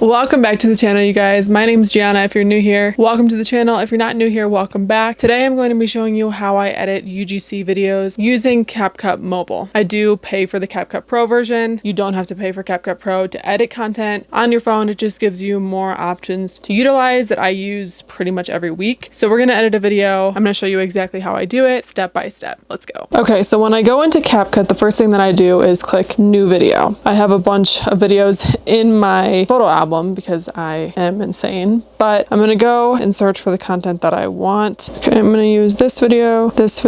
Welcome back to the channel, you guys. My name is Gianna. If you're new here, welcome to the channel. If you're not new here, welcome back. Today I'm going to be showing you how I edit UGC videos using CapCut Mobile. I do pay for the CapCut Pro version. You don't have to pay for CapCut Pro to edit content on your phone. It just gives you more options to utilize that I use pretty much every week. So we're going to edit a video. I'm going to show you exactly how I do it step by step. Let's go. Okay, so when I go into CapCut, the first thing that I do is click new video. I have a bunch of videos in my photo album because I am insane, but I'm gonna go and search for the content that I want. Okay, I'm gonna use this video, and this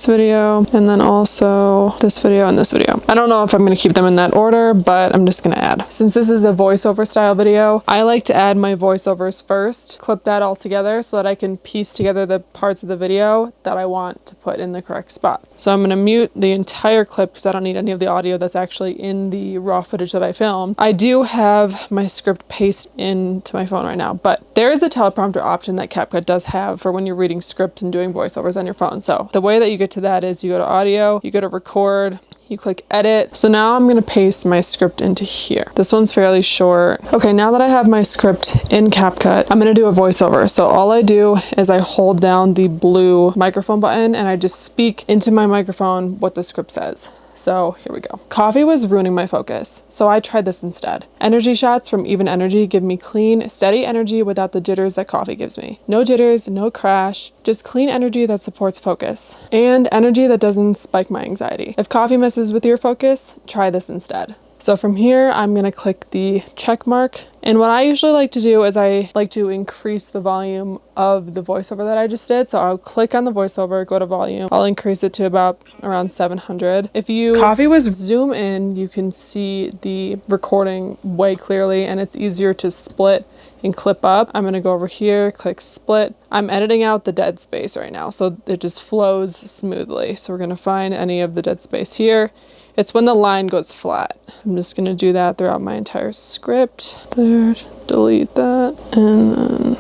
video, and then also this video and this video. I don't know if I'm gonna keep them in that order, but I'm just gonna add. Since this is a voiceover style video, I like to add my voiceovers first, clip that all together so that I can piece together the parts of the video that I want to put in the correct spot. So I'm gonna mute the entire clip because I don't need any of the audio that's actually in the raw footage that I filmed. I do have my script pasted into my phone right now, but there is a teleprompter option that CapCut does have for when you're reading scripts and doing voiceovers on your phone. So the way that you get to that is you go to audio, you go to record, you click edit. So now I'm gonna paste my script into here. This one's fairly short. Okay, now that I have my script in CapCut, I'm gonna do a voiceover. So all I do is I hold down the blue microphone button and I just speak into my microphone what the script says. So here we go. Coffee was ruining my focus, so I tried this instead. Energy shots from Even Energy give me clean, steady energy without the jitters that coffee gives me. No jitters, no crash, just clean energy that supports focus. And energy that doesn't spike my anxiety. If coffee messes with your focus, try this instead. So from here, I'm gonna click the check mark. And what I usually like to do is I like to increase the volume of the voiceover that I just did. So I'll click on the voiceover, go to volume. I'll increase it to about around 700. If you zoom in, you can see the recording way clearly and it's easier to split and clip up. I'm gonna go over here, click split. I'm editing out the dead space right now, so it just flows smoothly. So we're gonna find any of the dead space here. It's when the line goes flat. I'm just gonna do that throughout my entire script. There, delete that, and then...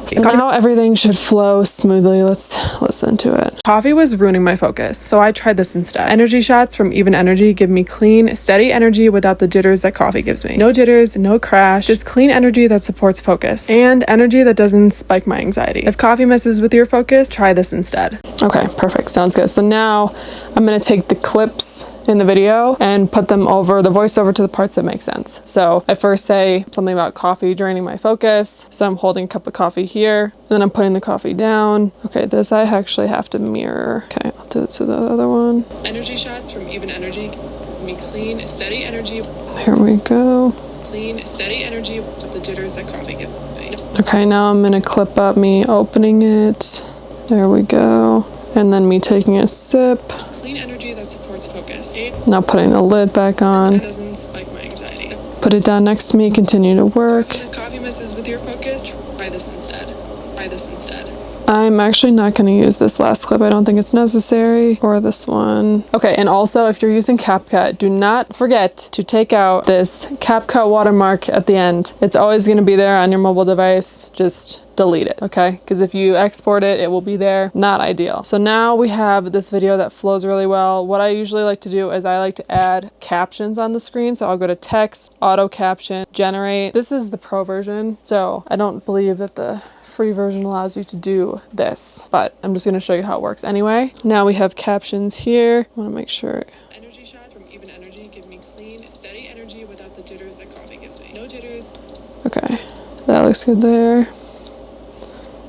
So now everything should flow smoothly. Let's listen to it. Coffee was ruining my focus, so I tried this instead. Energy shots from Even Energy give me clean, steady energy without the jitters that coffee gives me. No jitters, no crash, just clean energy that supports focus. And energy that doesn't spike my anxiety. If coffee messes with your focus, try this instead. Okay, perfect. Sounds good. So now I'm gonna take the clips in the video and put them over the voiceover to the parts that make sense. So I first say something about coffee draining my focus. So I'm holding a cup of coffee here, and then I'm putting the coffee down. Okay, this I actually have to mirror. Okay, I'll do it to the other one. Energy shots from Even Energy give me clean, steady energy. Here we go. Clean, steady energy with the jitters that coffee gives me. Okay, now I'm gonna clip up me opening it. There we go. And then me taking a sip. Just clean energy that supports focus. Now putting the lid back on. That doesn't spike my anxiety. Put it down next to me, continue to work. If coffee messes with your focus, try this instead. Try this instead. I'm actually not going to use this last clip. I don't think it's necessary. Or this one. Okay, and also if you're using CapCut, do not forget to take out this CapCut watermark at the end. It's always going to be there on your mobile device. Just delete it, okay? Because if you export it, it will be there. Not ideal. So now we have this video that flows really well. What I usually like to do is I like to add captions on the screen. So I'll go to text, auto caption, generate. This is the pro version. So I don't believe that the free version allows you to do this, but I'm just going to show you how it works anyway. Now we have captions here. I want to make sure. Energy shot from Even Energy give me clean, steady energy without the jitters that coffee gives me. No jitters. Okay, that looks good there.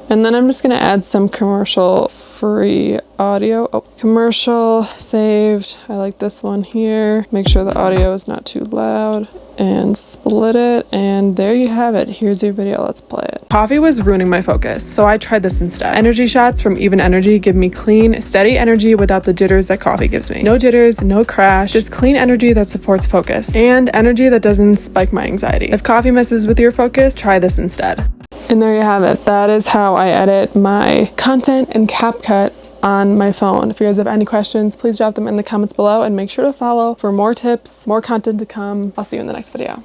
And then I'm just going to add some commercial free audio. Oh, commercial saved. I like this one here. Make sure the audio is not too loud. And split it, and there you have it. Here's your video. Let's play it. Coffee was ruining my focus, so I tried this instead. Energy shots from Even Energy give me clean, steady energy without the jitters that coffee gives me. No jitters, no crash, just clean energy that supports focus. And energy that doesn't spike my anxiety. If coffee messes with your focus, try this instead. And there you have it. That is how I edit my content in CapCut on my phone. If you guys have any questions, please drop them in the comments below and make sure to follow for more tips, more content to come. I'll see you in the next video.